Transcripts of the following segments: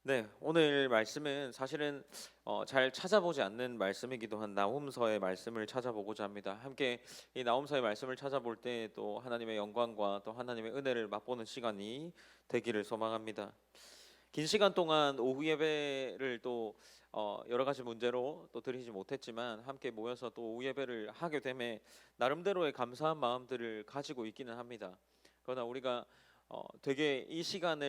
네, 오늘 말씀은 사실은 잘 찾아보지 않는 말씀이기도 한 나홈서의 말씀을 찾아보고자 합니다. 함께 이 나홈서의 말씀을 찾아볼 때 또 하나님의 영광과 또 하나님의 은혜를 맛보는 시간이 되기를 소망합니다. 긴 시간 동안 오후 예배를 또 여러 가지 문제로 또 드리지 못했지만 함께 모여서 또 오후 예배를 하게 됨에 나름대로의 감사한 마음들을 가지고 있기는 합니다. 그러나 우리가 되게 이 시간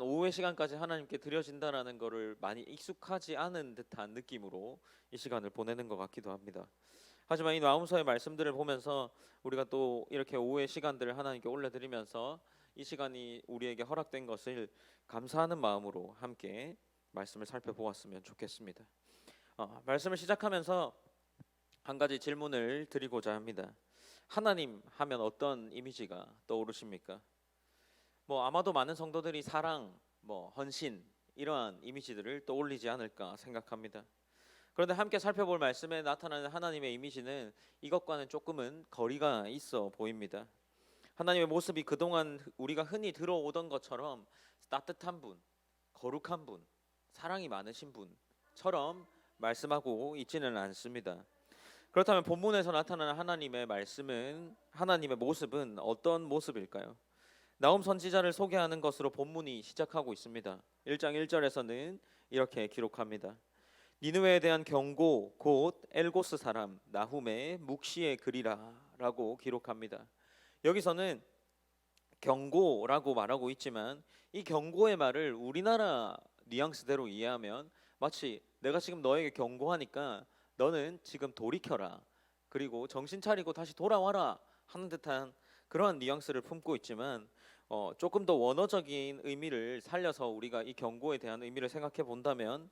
오후의 시간까지 하나님께 드려진다라는 거를 많이 익숙하지 않은 듯한 느낌으로 이 시간을 보내는 것 같기도 합니다. 하지만 이 나홈서의 말씀들을 보면서 우리가 또 이렇게 오후의 시간들을 하나님께 올려드리면서 이 시간이 우리에게 허락된 것을 감사하는 마음으로 함께 말씀을 살펴보았으면 좋겠습니다. 말씀을 시작하면서 한 가지 질문을 드리고자 합니다. 하나님 하면 어떤 이미지가 떠오르십니까? 아마도 많은 성도들이 사랑, 헌신 이러한 이미지들을 떠올리지 않을까 생각합니다. 그런데 함께 살펴볼 말씀에 나타나는 하나님의 이미지는 이것과는 조금은 거리가 있어 보입니다. 하나님의 모습이 그동안 우리가 흔히 들어오던 것처럼 따뜻한 분, 거룩한 분, 사랑이 많으신 분처럼 말씀하고 있지는 않습니다. 그렇다면 본문에서 나타나는 하나님의 모습은 어떤 모습일까요? 나홈 선지자를 소개하는 것으로 본문이 시작하고 있습니다. 1장 1절에서는 이렇게 기록합니다. 니느웨에 대한 경고 곧 엘고스 사람 나훔의 묵시의 글이라라고 기록합니다. 여기서는 경고라고 말하고 있지만 이 경고의 말을 우리나라 뉘앙스대로 이해하면 마치 내가 지금 너에게 경고하니까 너는 지금 돌이켜라, 그리고 정신 차리고 다시 돌아와라 하는 듯한 그러한 뉘앙스를 품고 있지만 조금 더 원어적인 의미를 살려서 우리가 이 경고에 대한 의미를 생각해 본다면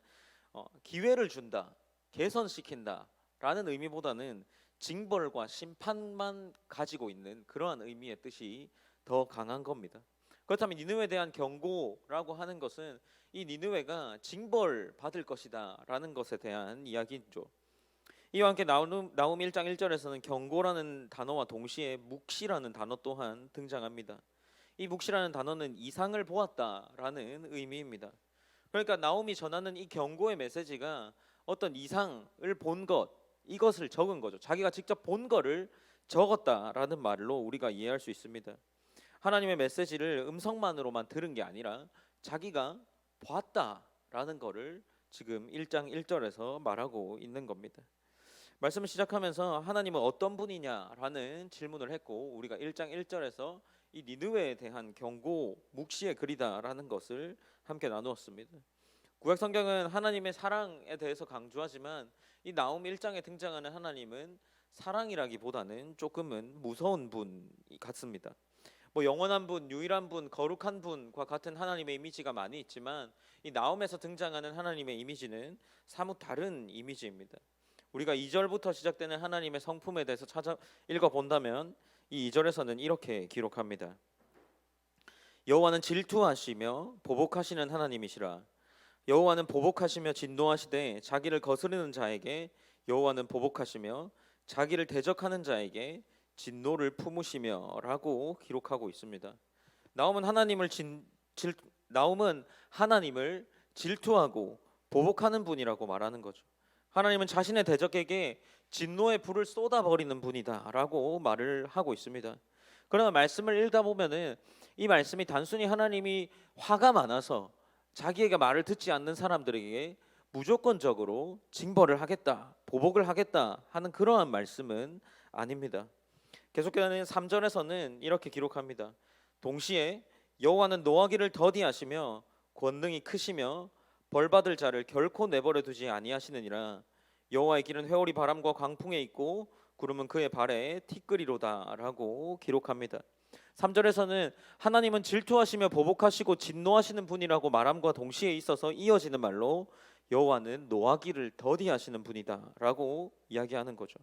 기회를 준다, 개선시킨다 라는 의미보다는 징벌과 심판만 가지고 있는 그러한 의미의 뜻이 더 강한 겁니다. 그렇다면 니느웨에 대한 경고라고 하는 것은 이 니느웨가 징벌 받을 것이다 라는 것에 대한 이야기죠. 이와 함께 나훔 1장 1절에서는 경고라는 단어와 동시에 묵시라는 단어 또한 등장합니다. 이 묵시라는 단어는 이상을 보았다라는 의미입니다. 그러니까 나홈이 전하는 이 경고의 메시지가 어떤 이상을 본 것, 이것을 적은 거죠. 자기가 직접 본 거를 적었다라는 말로 우리가 이해할 수 있습니다. 하나님의 메시지를 음성만으로만 들은 게 아니라 자기가 봤다라는 거를 지금 1장 1절에서 말하고 있는 겁니다. 말씀을 시작하면서 하나님은 어떤 분이냐라는 질문을 했고 우리가 1장 1절에서 이 니느웨에 대한 경고, 묵시의 글이다라는 것을 함께 나누었습니다. 구약 성경은 하나님의 사랑에 대해서 강조하지만 이 나홈 1장에 등장하는 하나님은 사랑이라기보다는 조금은 무서운 분 같습니다. 영원한 분, 유일한 분, 거룩한 분과 같은 하나님의 이미지가 많이 있지만 이 나홈에서 등장하는 하나님의 이미지는 사뭇 다른 이미지입니다. 우리가 2절부터 시작되는 하나님의 성품에 대해서 찾아 읽어본다면 이 2절에서는 이렇게 기록합니다. 여호와는 질투하시며 보복하시는 하나님이시라. 여호와는 보복하시며 진노하시되 자기를 거스르는 자에게 여호와는 보복하시며 자기를 대적하는 자에게 진노를 품으시며 라고 기록하고 있습니다. 나홈은 하나님을 질투하고 보복하는 분이라고 말하는 거죠. 하나님은 자신의 대적에게 진노의 불을 쏟아버리는 분이다 라고 말을 하고 있습니다. 그러나 말씀을 읽다 보면은 이 말씀이 단순히 하나님이 화가 많아서 자기에게 말을 듣지 않는 사람들에게 무조건적으로 징벌을 하겠다, 보복을 하겠다 하는 그러한 말씀은 아닙니다. 계속되는 3절에서는 이렇게 기록합니다. 동시에 여호와는 노하기를 더디하시며 권능이 크시며 벌받을 자를 결코 내버려 두지 아니하시느니라. 여호와의 길은 회오리 바람과 광풍에 있고 구름은 그의 발에 티끌이로다라고 기록합니다. 3절에서는 하나님은 질투하시며 보복하시고 진노하시는 분이라고 말함과 동시에 있어서 이어지는 말로 여호와는 노하기를 더디하시는 분이다라고 이야기하는 거죠.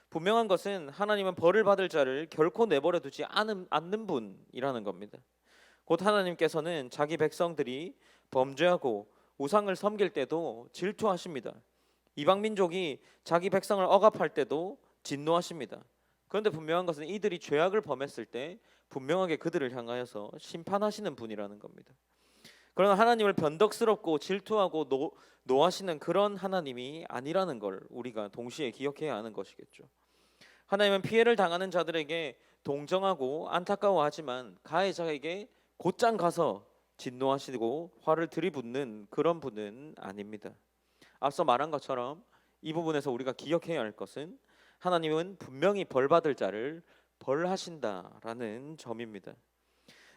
분명한 것은 하나님은 벌을 받을 자를 결코 내버려 두지 않는 분이라는 겁니다. 곧 하나님께서는 자기 백성들이 범죄하고 우상을 섬길 때도 질투하십니다. 이방 민족이 자기 백성을 억압할 때도 진노하십니다. 그런데 분명한 것은 이들이 죄악을 범했을 때 분명하게 그들을 향하여서 심판하시는 분이라는 겁니다. 그러나 하나님을 변덕스럽고 질투하고 노하시는 그런 하나님이 아니라는 걸 우리가 동시에 기억해야 하는 것이겠죠. 하나님은 피해를 당하는 자들에게 동정하고 안타까워하지만 가해자에게 곧장 가서 진노하시고 화를 들이붓는 그런 분은 아닙니다. 앞서 말한 것처럼 이 부분에서 우리가 기억해야 할 것은 하나님은 분명히 벌받을 자를 벌하신다라는 점입니다.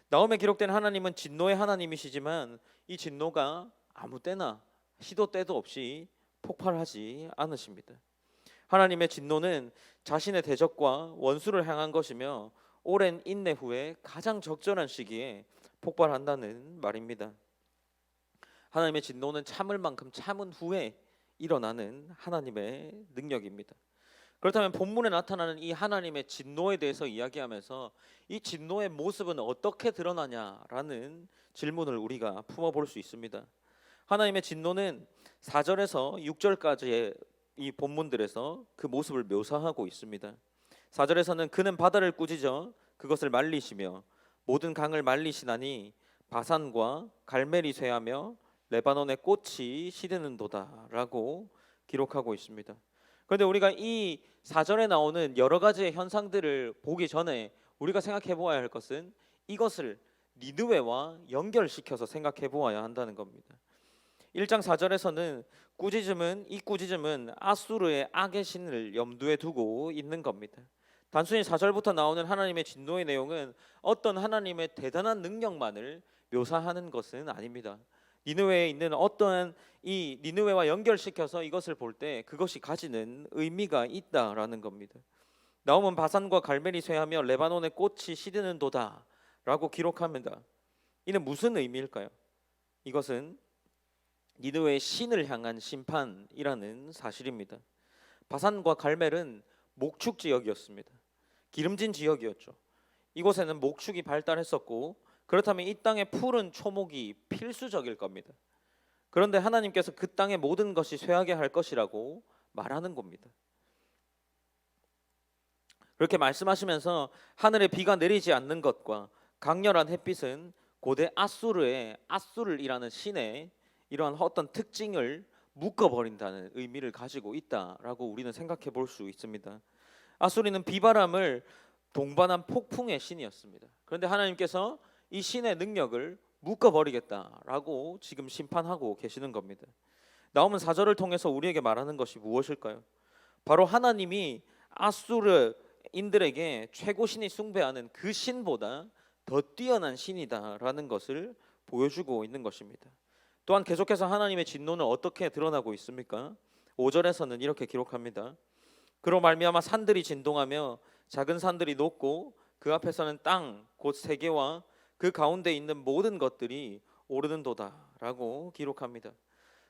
나홈에 기록된 하나님은 진노의 하나님이시지만 이 진노가 아무 때나 시도 때도 없이 폭발하지 않으십니다. 하나님의 진노는 자신의 대적과 원수를 향한 것이며 오랜 인내 후에 가장 적절한 시기에 폭발한다는 말입니다. 하나님의 진노는 참을 만큼 참은 후에 일어나는 하나님의 능력입니다. 그렇다면 본문에 나타나는 이 하나님의 진노에 대해서 이야기하면서 이 진노의 모습은 어떻게 드러나냐라는 질문을 우리가 품어볼 수 있습니다. 하나님의 진노는 4절에서 6절까지의 이 본문들에서 그 모습을 묘사하고 있습니다. 4절에서는 그는 바다를 꾸짖어 그것을 말리시며 모든 강을 말리시나니 바산과 갈멜이 쇠하며 레바논의 꽃이 시드는도다라고 기록하고 있습니다. 그런데 우리가 이 4절에 나오는 여러 가지의 현상들을 보기 전에 우리가 생각해 보아야 할 것은 이것을 니느웨와 연결시켜서 생각해 보아야 한다는 겁니다. 1장 4절에서는 이 꾸짖음은 아수르의 악의 신을 염두에 두고 있는 겁니다. 단순히 4절부터 나오는 하나님의 진노의 내용은 어떤 하나님의 대단한 능력만을 묘사하는 것은 아닙니다. 니느웨에 있는 어떠한 이 니느웨와 연결시켜서 이것을 볼 때 그것이 가지는 의미가 있다라는 겁니다. 나홈은 바산과 갈멜이 쇠하며 레바논의 꽃이 시드는도다라고 기록합니다. 이는 무슨 의미일까요? 이것은 니느웨의 신을 향한 심판이라는 사실입니다. 바산과 갈멜은 목축 지역이었습니다. 기름진 지역이었죠. 이곳에는 목축이 발달했었고 그렇다면 이 땅의 푸른 초목이 필수적일 겁니다. 그런데 하나님께서 그 땅의 모든 것이 쇠하게 할 것이라고 말하는 겁니다. 그렇게 말씀하시면서 하늘에 비가 내리지 않는 것과 강렬한 햇빛은 고대 아수르이라는 신의 이러한 어떤 특징을 묶어버린다는 의미를 가지고 있다라고 우리는 생각해 볼 수 있습니다. 아수리는 비바람을 동반한 폭풍의 신이었습니다. 그런데 하나님께서 이 신의 능력을 묶어버리겠다라고 지금 심판하고 계시는 겁니다. 나오면 4절을 통해서 우리에게 말하는 것이 무엇일까요? 바로 하나님이 아수르인들에게 최고신이 숭배하는 그 신보다 더 뛰어난 신이다라는 것을 보여주고 있는 것입니다. 또한 계속해서 하나님의 진노는 어떻게 드러나고 있습니까? 5절에서는 이렇게 기록합니다. 그로 말미암아 산들이 진동하며 작은 산들이 녹고 그 앞에서는 땅 곧 세계와 그 가운데 있는 모든 것들이 오르는도다라고 기록합니다.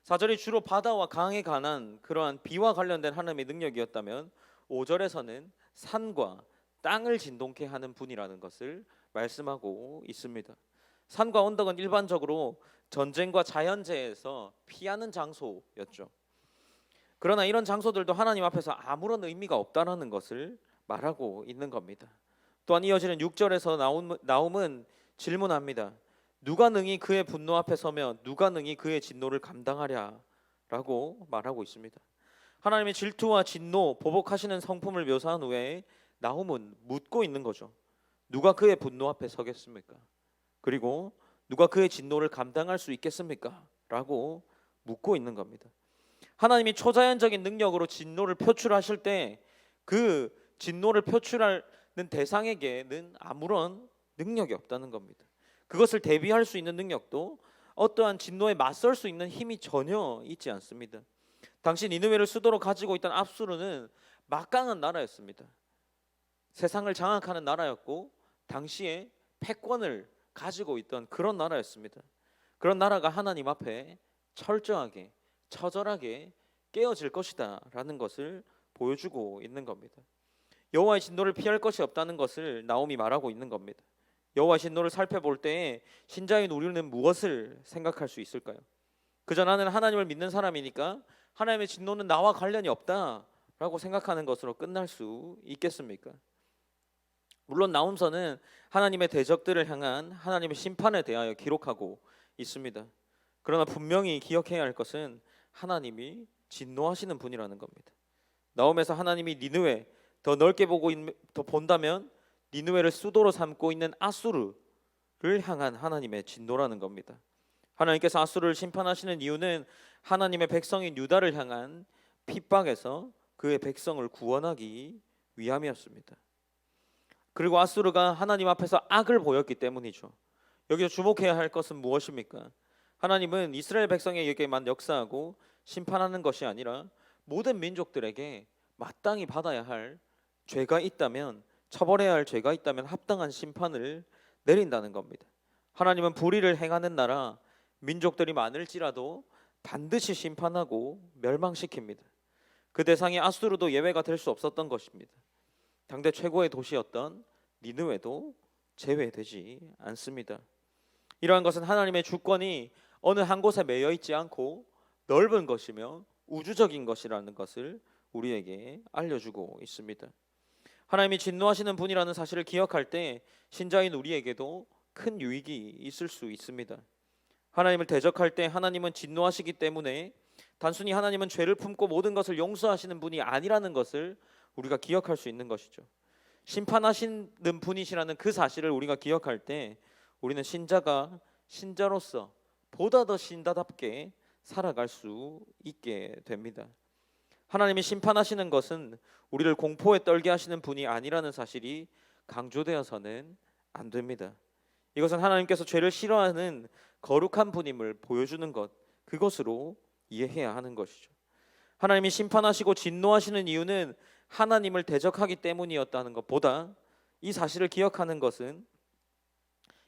4절이 주로 바다와 강에 관한 그러한 비와 관련된 하나님의 능력이었다면 5절에서는 산과 땅을 진동케 하는 분이라는 것을 말씀하고 있습니다. 산과 언덕은 일반적으로 전쟁과 자연재해에서 피하는 장소였죠. 그러나 이런 장소들도 하나님 앞에서 아무런 의미가 없다라는 것을 말하고 있는 겁니다. 또한 이어지는 6절에서 나홈은 질문합니다. 누가 능히 그의 분노 앞에 서며 누가 능히 그의 진노를 감당하랴 라고 말하고 있습니다. 하나님의 질투와 진노, 보복하시는 성품을 묘사한 후에 나홈은 묻고 있는 거죠. 누가 그의 분노 앞에 서겠습니까? 그리고 누가 그의 진노를 감당할 수 있겠습니까? 라고 묻고 있는 겁니다. 하나님이 초자연적인 능력으로 진노를 표출하실 때 그 진노를 표출하는 대상에게는 아무런 능력이 없다는 겁니다. 그것을 대비할 수 있는 능력도 어떠한 진노에 맞설 수 있는 힘이 전혀 있지 않습니다. 당시 니느웨를 수도로 가지고 있던 압수르는 막강한 나라였습니다. 세상을 장악하는 나라였고 당시에 패권을 가지고 있던 그런 나라였습니다. 그런 나라가 하나님 앞에 철저하게 처절하게 깨어질 것이다 라는 것을 보여주고 있는 겁니다. 여호와의 진노를 피할 것이 없다는 것을 나홈이 말하고 있는 겁니다. 여호와의 진노를 살펴볼 때에 신자인 우리는 무엇을 생각할 수 있을까요? 그저 나는 하나님을 믿는 사람이니까 하나님의 진노는 나와 관련이 없다라고 생각하는 것으로 끝날 수 있겠습니까? 물론 나홈서는 하나님의 대적들을 향한 하나님의 심판에 대하여 기록하고 있습니다. 그러나 분명히 기억해야 할 것은 하나님이 진노하시는 분이라는 겁니다. 나홈에서 하나님이 니느웨, 더 넓게 더 본다면 니느웨를 수도로 삼고 있는 아수르를 향한 하나님의 진노라는 겁니다. 하나님께서 아수르를 심판하시는 이유는 하나님의 백성인 유다를 향한 핍박에서 그의 백성을 구원하기 위함이었습니다. 그리고 아수르가 하나님 앞에서 악을 보였기 때문이죠. 여기서 주목해야 할 것은 무엇입니까? 하나님은 이스라엘 백성에게만 역사하고 심판하는 것이 아니라 모든 민족들에게 마땅히 받아야 할 죄가 있다면, 처벌해야 할 죄가 있다면 합당한 심판을 내린다는 겁니다. 하나님은 불의를 행하는 나라, 민족들이 많을지라도 반드시 심판하고 멸망시킵니다. 그 대상이 아수르도 예외가 될 수 없었던 것입니다. 당대 최고의 도시였던 니느웨도 제외되지 않습니다. 이러한 것은 하나님의 주권이 어느 한 곳에 매여 있지 않고 넓은 것이며 우주적인 것이라는 것을 우리에게 알려주고 있습니다. 하나님이 진노하시는 분이라는 사실을 기억할 때 신자인 우리에게도 큰 유익이 있을 수 있습니다. 하나님을 대적할 때 하나님은 진노하시기 때문에 단순히 하나님은 죄를 품고 모든 것을 용서하시는 분이 아니라는 것을 우리가 기억할 수 있는 것이죠. 심판하시는 분이시라는 그 사실을 우리가 기억할 때 우리는 신자가 신자로서 보다 더 신자답게 살아갈 수 있게 됩니다. 하나님이 심판하시는 것은 우리를 공포에 떨게 하시는 분이 아니라는 사실이 강조되어서는 안 됩니다. 이것은 하나님께서 죄를 싫어하는 거룩한 분임을 보여주는 것, 그것으로 이해해야 하는 것이죠. 하나님이 심판하시고 진노하시는 이유는 하나님을 대적하기 때문이었다는 것보다 이 사실을 기억하는 것은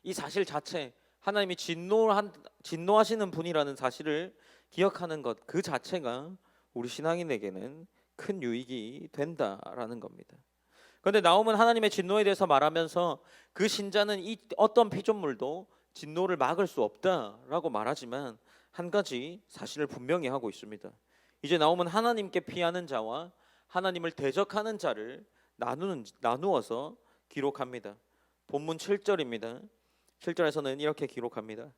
이 사실 자체, 하나님이 진노하시는 분이라는 사실을 기억하는 것 그 자체가 우리 신앙인에게는 큰 유익이 된다라는 겁니다. 그런데 나홈은 하나님의 진노에 대해서 말하면서 그 신자는 이 어떤 피조물도 진노를 막을 수 없다라고 말하지만 한 가지 사실을 분명히 하고 있습니다. 이제 나홈은 하나님께 피하는 자와 하나님을 대적하는 자를 나누어서 기록합니다. 본문 7절입니다. 7절에서는 이렇게 기록합니다.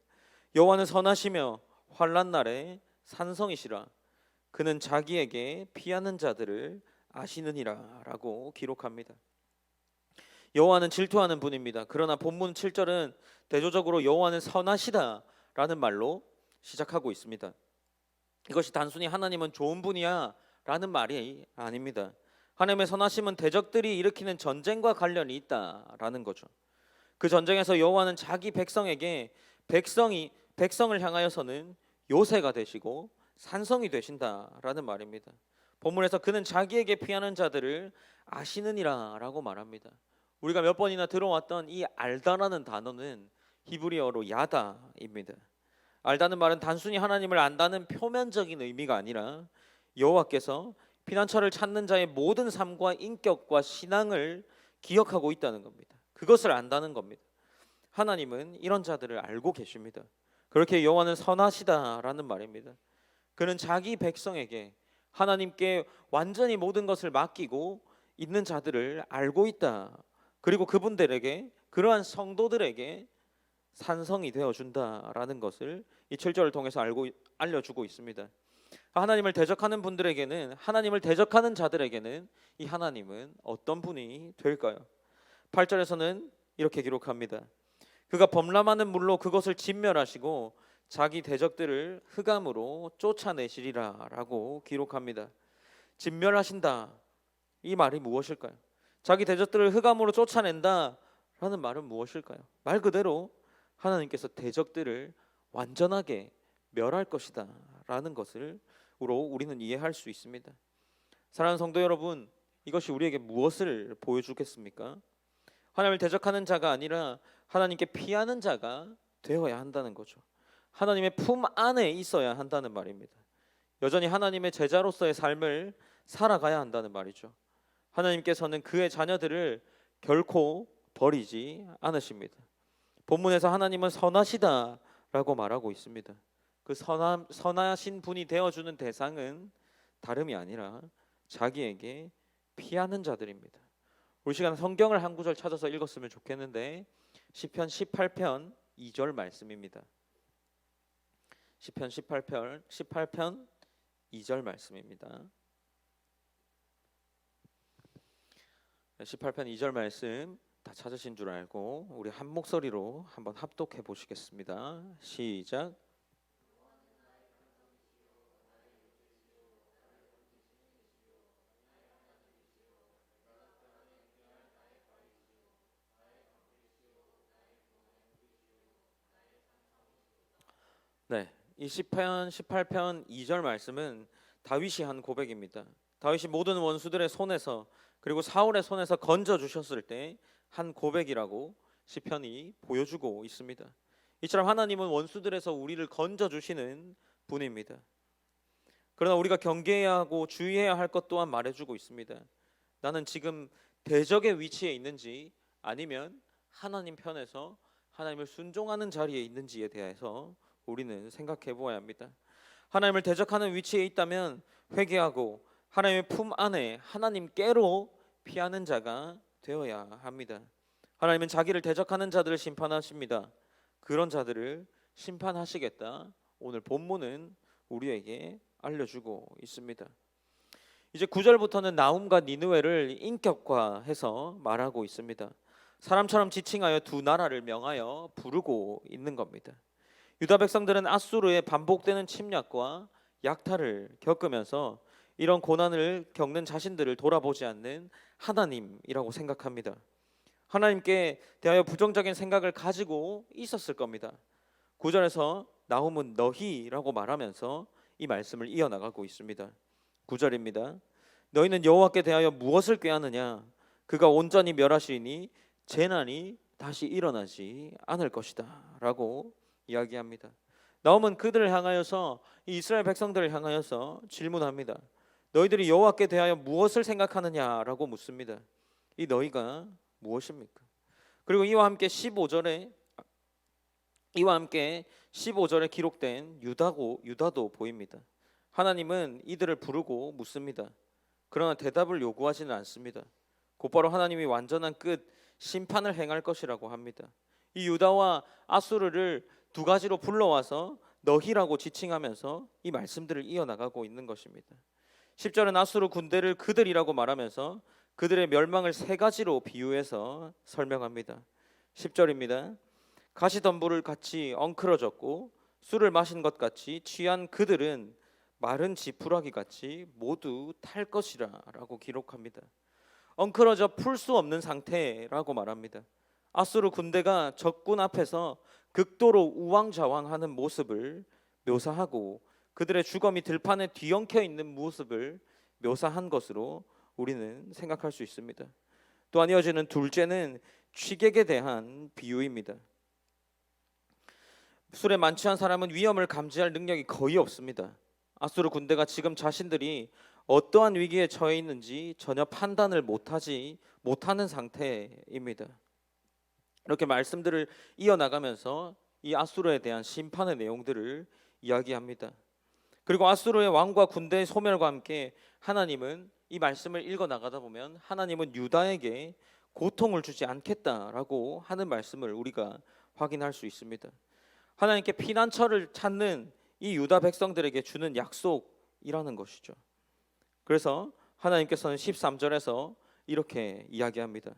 여호와는 선하시며 환난 날에 산성이시라. 그는 자기에게 피하는 자들을 아시느니라 라고 기록합니다. 여호와는 질투하는 분입니다. 그러나 본문 7절은 대조적으로 여호와는 선하시다 라는 말로 시작하고 있습니다. 이것이 단순히 하나님은 좋은 분이야 라는 말이 아닙니다. 하나님의 선하심은 대적들이 일으키는 전쟁과 관련이 있다라는 거죠. 그 전쟁에서 여호와는 자기 백성에게 백성을 향하여서는 요새가 되시고 산성이 되신다라는 말입니다. 본문에서 그는 자기에게 피하는 자들을 아시느니라라고 말합니다. 우리가 몇 번이나 들어왔던 이 알다라는 단어는 히브리어로 야다입니다. 알다는 말은 단순히 하나님을 안다는 표면적인 의미가 아니라 여호와께서 피난처를 찾는 자의 모든 삶과 인격과 신앙을 기억하고 있다는 겁니다. 그것을 안다는 겁니다. 하나님은 이런 자들을 알고 계십니다. 그렇게 여호와는 선하시다라는 말입니다. 그는 자기 백성에게 하나님께 완전히 모든 것을 맡기고 있는 자들을 알고 있다. 그리고 그분들에게, 그러한 성도들에게 산성이 되어준다라는 것을 이 7절을 통해서 알려주고 있습니다. 하나님을 대적하는 분들에게는, 하나님을 대적하는 자들에게는 이 하나님은 어떤 분이 될까요? 8절에서는 이렇게 기록합니다. 그가 범람하는 물로 그것을 진멸하시고 자기 대적들을 흑암으로 쫓아내시리라 라고 기록합니다. 진멸하신다, 이 말이 무엇일까요? 자기 대적들을 흑암으로 쫓아낸다 라는 말은 무엇일까요? 말 그대로 하나님께서 대적들을 완전하게 멸할 것이다 라는 것을 우리는 이해할 수 있습니다. 사랑하는 성도 여러분, 이것이 우리에게 무엇을 보여주겠습니까? 하나님을 대적하는 자가 아니라 하나님께 피하는 자가 되어야 한다는 거죠. 하나님의 품 안에 있어야 한다는 말입니다. 여전히 하나님의 제자로서의 삶을 살아가야 한다는 말이죠. 하나님께서는 그의 자녀들을 결코 버리지 않으십니다. 본문에서 하나님은 선하시다라고 말하고 있습니다. 그 선하신 분이 되어주는 대상은 다름이 아니라 자기에게 피하는 자들입니다. 우리 시간 성경을 한 구절 찾아서 읽었으면 좋겠는데 시편 18편 2절 말씀입니다. 시편 18편 2절 말씀입니다. 18편 2절 말씀 다 찾으신 줄 알고 우리 한 목소리로 한번 합독해 보시겠습니다. 시작. 네, 이 시편 18편 2절 말씀은 다윗이 한 고백입니다. 다윗이 모든 원수들의 손에서 그리고 사울의 손에서 건져 주셨을 때 한 고백이라고 시편이 보여주고 있습니다. 이처럼 하나님은 원수들에서 우리를 건져 주시는 분입니다. 그러나 우리가 경계해야 하고 주의해야 할 것 또한 말해주고 있습니다. 나는 지금 대적의 위치에 있는지 아니면 하나님 편에서 하나님을 순종하는 자리에 있는지에 대해서 우리는 생각해 보아야 합니다. 하나님을 대적하는 위치에 있다면 회개하고 하나님의 품 안에 하나님께로 피하는 자가 되어야 합니다. 하나님은 자기를 대적하는 자들을 심판하십니다. 그런 자들을 심판하시겠다. 오늘 본문은 우리에게 알려주고 있습니다. 이제 9절부터는 나훔과 니느웨를 인격화해서 말하고 있습니다. 사람처럼 지칭하여 두 나라를 명하여 부르고 있는 겁니다. 유다 백성들은 아수르의 반복되는 침략과 약탈을 겪으면서 이런 고난을 겪는 자신들을 돌아보지 않는 하나님이라고 생각합니다. 하나님께 대하여 부정적인 생각을 가지고 있었을 겁니다. 9절에서 나훔은 너희라고 말하면서 이 말씀을 이어나가고 있습니다. 9절입니다. 너희는 여호와께 대하여 무엇을 꾀하느냐? 그가 온전히 멸하시니 재난이 다시 일어나지 않을 것이다 라고 이야기합니다. 나훔은 그들을 향하여서 이 이스라엘 백성들을 향하여서 질문합니다. 너희들이 여호와께 대하여 무엇을 생각하느냐라고 묻습니다. 이 너희가 무엇입니까? 그리고 이와 함께 15절에 기록된 유다도 보입니다. 하나님은 이들을 부르고 묻습니다. 그러나 대답을 요구하지는 않습니다. 곧바로 하나님이 완전한 끝 심판을 행할 것이라고 합니다. 이 유다와 아수르를 두 가지로 불러와서 너희라고 지칭하면서 이 말씀들을 이어나가고 있는 것입니다. 10절은 아수르 군대를 그들이라고 말하면서 그들의 멸망을 세 가지로 비유해서 설명합니다. 10절입니다. 가시덤불을 같이 엉클어졌고 술을 마신 것 같이 취한 그들은 마른 지푸라기 같이 모두 탈 것이라 라고 기록합니다. 엉클어져 풀 수 없는 상태라고 말합니다. 아수르 군대가 적군 앞에서 극도로 우왕좌왕하는 모습을 묘사하고 그들의 주검이 들판에 뒤엉켜 있는 모습을 묘사한 것으로 우리는 생각할 수 있습니다. 또한 이어지는 둘째는 취객에 대한 비유입니다. 술에 만취한 사람은 위험을 감지할 능력이 거의 없습니다. 아수르 군대가 지금 자신들이 어떠한 위기에 처해 있는지 전혀 판단을 못하는 상태입니다. 이렇게 말씀들을 이어나가면서 이 아수르에 대한 심판의 내용들을 이야기합니다. 그리고 아수르의 왕과 군대의 소멸과 함께 하나님은 이 말씀을 읽어 나가다 보면 하나님은 유다에게 고통을 주지 않겠다라고 하는 말씀을 우리가 확인할 수 있습니다. 하나님께 피난처를 찾는 이 유다 백성들에게 주는 약속이라는 것이죠. 그래서 하나님께서는 13절에서 이렇게 이야기합니다.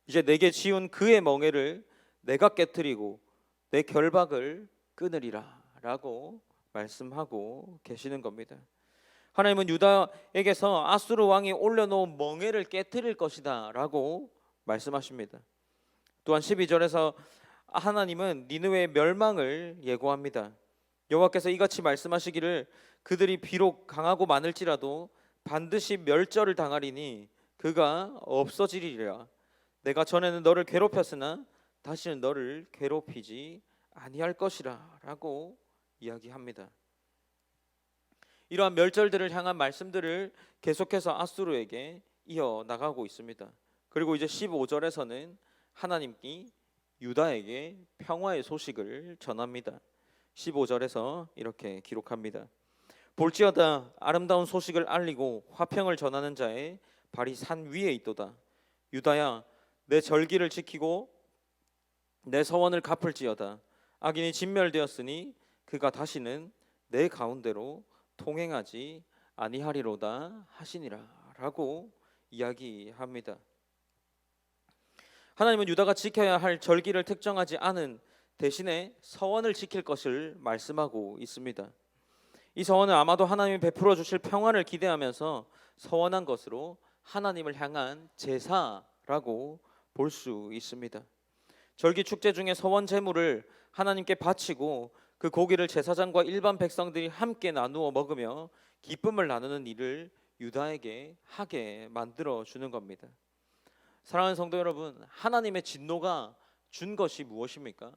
이제 내게 지은 그의 멍에를 내가 깨뜨리고 내 결박을 끊으리라 라고 말씀하고 계시는 겁니다. 하나님은 유다에게서 아수르 왕이 올려놓은 멍에를 깨뜨릴 것이다 라고 말씀하십니다. 또한 12절에서 하나님은 니느웨의 멸망을 예고합니다. 여호와께서 이같이 말씀하시기를 그들이 비록 강하고 많을지라도 반드시 멸절을 당하리니 그가 없어지리라. 내가 전에는 너를 괴롭혔으나 다시는 너를 괴롭히지 아니할 것이라 라고 이야기합니다. 이러한 멸절들을 향한 말씀들을 계속해서 아수르에게 이어나가고 있습니다. 그리고 이제 15절에서는 하나님이 유다에게 평화의 소식을 전합니다. 15절에서 이렇게 기록합니다. 볼지어다 아름다운 소식을 알리고 화평을 전하는 자의 발이 산 위에 있도다. 유다야 내 절기를 지키고 내 서원을 갚을지어다. 악인이 진멸되었으니 그가 다시는 내 가운데로 통행하지 아니하리로다 하시니라라고 이야기합니다. 하나님은 유다가 지켜야 할 절기를 특정하지 않은 대신에 서원을 지킬 것을 말씀하고 있습니다. 이 서원은 아마도 하나님이 베풀어 주실 평안을 기대하면서 서원한 것으로 하나님을 향한 제사라고 볼 수 있습니다. 절기 축제 중에 서원 제물을 하나님께 바치고 그 고기를 제사장과 일반 백성들이 함께 나누어 먹으며 기쁨을 나누는 일을 유다에게 하게 만들어 주는 겁니다. 사랑하는 성도 여러분, 하나님의 진노가 준 것이 무엇입니까?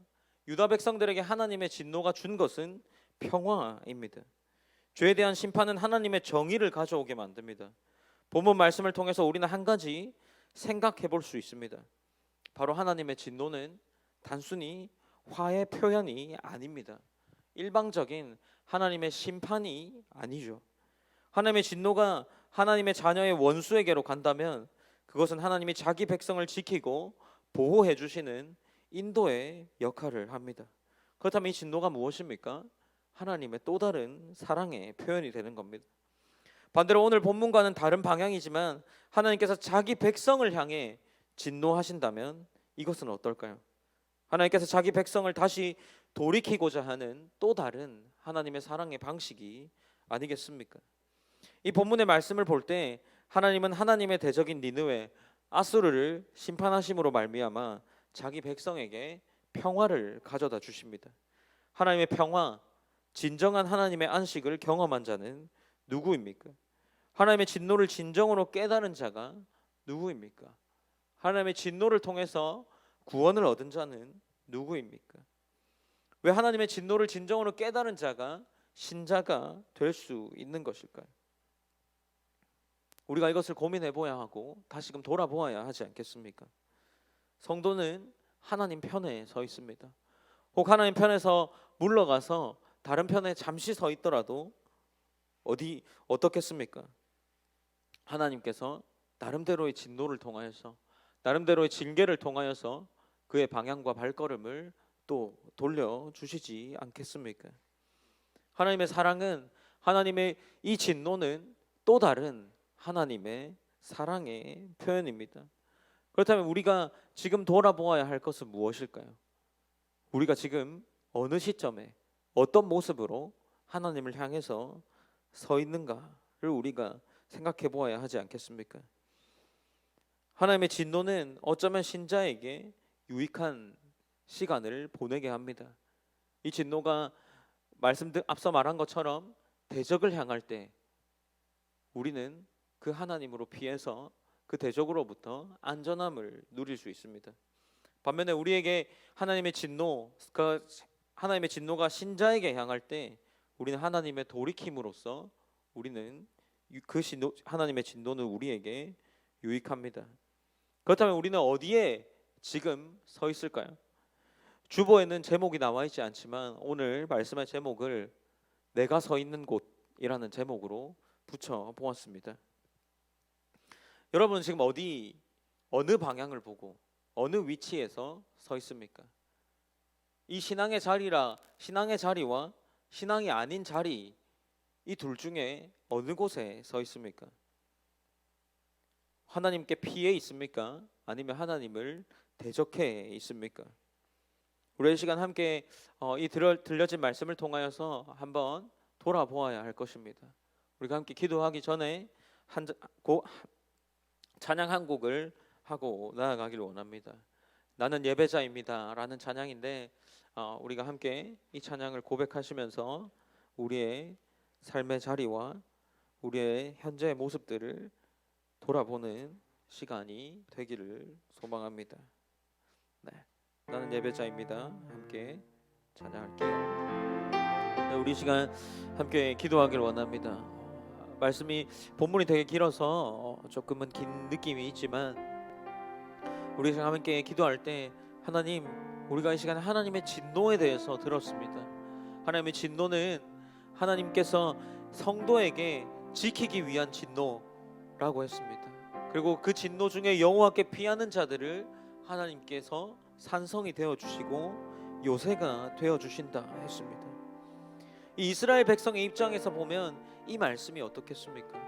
유다 백성들에게 하나님의 진노가 준 것은 평화입니다. 죄에 대한 심판은 하나님의 정의를 가져오게 만듭니다. 본문 말씀을 통해서 우리는 한 가지 생각해 볼 수 있습니다. 바로 하나님의 진노는 단순히 화의 표현이 아닙니다. 일방적인 하나님의 심판이 아니죠. 하나님의 진노가 하나님의 자녀의 원수에게로 간다면 그것은 하나님이 자기 백성을 지키고 보호해 주시는 인도의 역할을 합니다. 그렇다면 이 진노가 무엇입니까? 하나님의 또 다른 사랑의 표현이 되는 겁니다. 반대로 오늘 본문과는 다른 방향이지만 하나님께서 자기 백성을 향해 진노하신다면 이것은 어떨까요? 하나님께서 자기 백성을 다시 돌이키고자 하는 또 다른 하나님의 사랑의 방식이 아니겠습니까? 이 본문의 말씀을 볼 때 하나님은 하나님의 대적인 니느웨 아수르를 심판하심으로 말미암아 자기 백성에게 평화를 가져다 주십니다. 하나님의 평화, 진정한 하나님의 안식을 경험한 자는 누구입니까? 하나님의 진노를 진정으로 깨달은 자가 누구입니까? 하나님의 진노를 통해서 구원을 얻은 자는 누구입니까? 왜 하나님의 진노를 진정으로 깨달은 자가 신자가 될 수 있는 것일까요? 우리가 이것을 고민해 보아야 하고 다시금 돌아보아야 하지 않겠습니까? 성도는 하나님 편에 서 있습니다. 혹 하나님 편에서 물러가서 다른 편에 잠시 서 있더라도 어떻겠습니까? 하나님께서 나름대로의 진노를 통하여서 나름대로의 징계를 통하여서 그의 방향과 발걸음을 또 돌려주시지 않겠습니까? 하나님의 사랑은, 하나님의 이 진노는 또 다른 하나님의 사랑의 표현입니다. 그렇다면 우리가 지금 돌아보아야 할 것은 무엇일까요? 우리가 지금 어느 시점에 어떤 모습으로 하나님을 향해서 서 있는가를 우리가 생각해 보아야 하지 않겠습니까? 하나님의 진노는 어쩌면 신자에게 유익한 시간을 보내게 합니다. 이 진노가 앞서 말한 것처럼 대적을 향할 때 우리는 그 하나님으로 피해서 그 대적으로부터 안전함을 누릴 수 있습니다. 반면에 우리에게 하나님의 진노가 신자에게 향할 때 우리는 하나님의 돌이킴으로써 우리는 하나님의 진노는 우리에게 유익합니다. 그렇다면 우리는 어디에 지금 서 있을까요? 주보에는 제목이 나와 있지 않지만 오늘 말씀의 제목을 내가 서 있는 곳이라는 제목으로 붙여 보았습니다. 여러분은 지금 어느 방향을 보고 어느 위치에서 서 있습니까? 이 신앙의 자리와 신앙이 아닌 자리, 이 둘 중에 어느 곳에 서 있습니까? 하나님께 피해 있습니까? 아니면 하나님을 대적해 있습니까? 우리 이 시간 함께 이 들려진 말씀을 통하여서 한번 돌아보아야 할 것입니다. 우리가 함께 기도하기 전에 찬양 한 곡을 하고 나아가기를 원합니다. 나는 예배자입니다 라는 찬양인데 우리가 함께 이 찬양을 고백하시면서 우리의 삶의 자리와 우리의 현재의 모습들을 돌아보는 시간이 되기를 소망합니다. 네, 나는 예배자입니다. 함께 찬양할게요. 네, 우리 시간 함께 기도하기를 원합니다. 말씀이 본문이 되게 길어서 조금은 긴 느낌이 있지만 우리 시간 함께 기도할 때 하나님, 우리가 이 시간에 하나님의 진노에 대해서 들었습니다. 하나님의 진노는 하나님께서 성도에게 지키기 위한 진노라고 했습니다. 그리고 그 진노 중에 여호와께 피하는 자들을 하나님께서 산성이 되어 주시고 요새가 되어 주신다 했습니다. 이 이스라엘 백성의 입장에서 보면 이 말씀이 어떻겠습니까?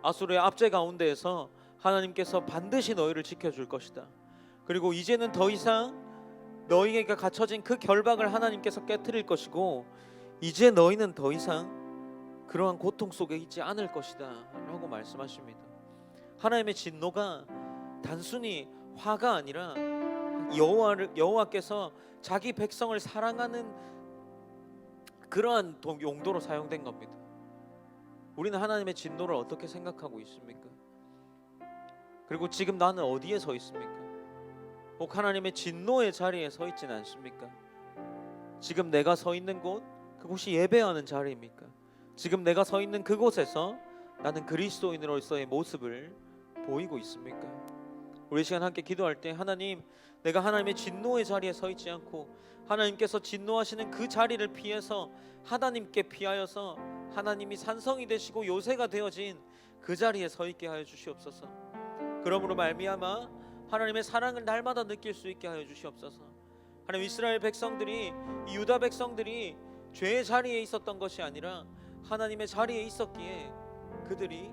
아수르의 압제 가운데에서 하나님께서 반드시 너희를 지켜줄 것이다. 그리고 이제는 더 이상 너희에게 갇혀진 그 결박을 하나님께서 깨트릴 것이고 이제 너희는 더 이상 그러한 고통 속에 있지 않을 것이다 라고 말씀하십니다. 하나님의 진노가 단순히 화가 아니라 여호와께서 자기 백성을 사랑하는 그러한 용도로 사용된 겁니다. 우리는 하나님의 진노를 어떻게 생각하고 있습니까? 그리고 지금 나는 어디에 서 있습니까? 혹 하나님의 진노의 자리에 서 있지는 않습니까? 지금 내가 서 있는 곳, 그곳이 예배하는 자리입니까? 지금 내가 서 있는 그곳에서 나는 그리스도인으로서의 모습을 보이고 있습니까? 우리 시간 함께 기도할 때 하나님, 내가 하나님의 진노의 자리에 서 있지 않고 하나님께서 진노하시는 그 자리를 피해서 하나님께 피하여서 하나님이 산성이 되시고 요새가 되어진 그 자리에 서 있게 하여 주시옵소서. 그러므로 말미암아 하나님의 사랑을 날마다 느낄 수 있게 하여 주시옵소서. 하나님, 이스라엘 백성들이, 이 유다 백성들이 죄의 자리에 있었던 것이 아니라 하나님의 자리에 있었기에 그들이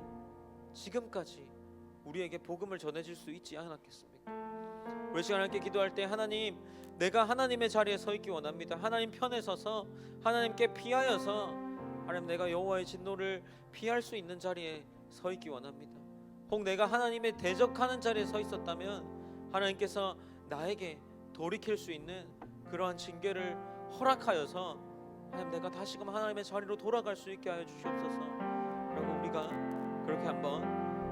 지금까지 우리에게 복음을 전해질 수 있지 않았겠습니까? 우리 시간 함께 기도할 때 하나님, 내가 하나님의 자리에 서 있기 원합니다. 하나님 편에 서서 하나님께 피하여서 하나님, 내가 여호와의 진노를 피할 수 있는 자리에 서 있기 원합니다. 혹 내가 하나님의 대적하는 자리에 서 있었다면 하나님께서 나에게 돌이킬 수 있는 그러한 징계를 허락하여서 하나님, 내가 다시금 하나님의 자리로 돌아갈 수 있게 하여 주시옵소서. 그리고 우리가 그렇게 한번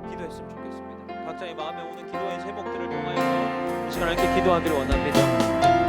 기도했으면 좋겠습니다. 각자의 마음에 오는 기도의 제목들을 통하여서 이 시간 함께 기도하기를 원합니다.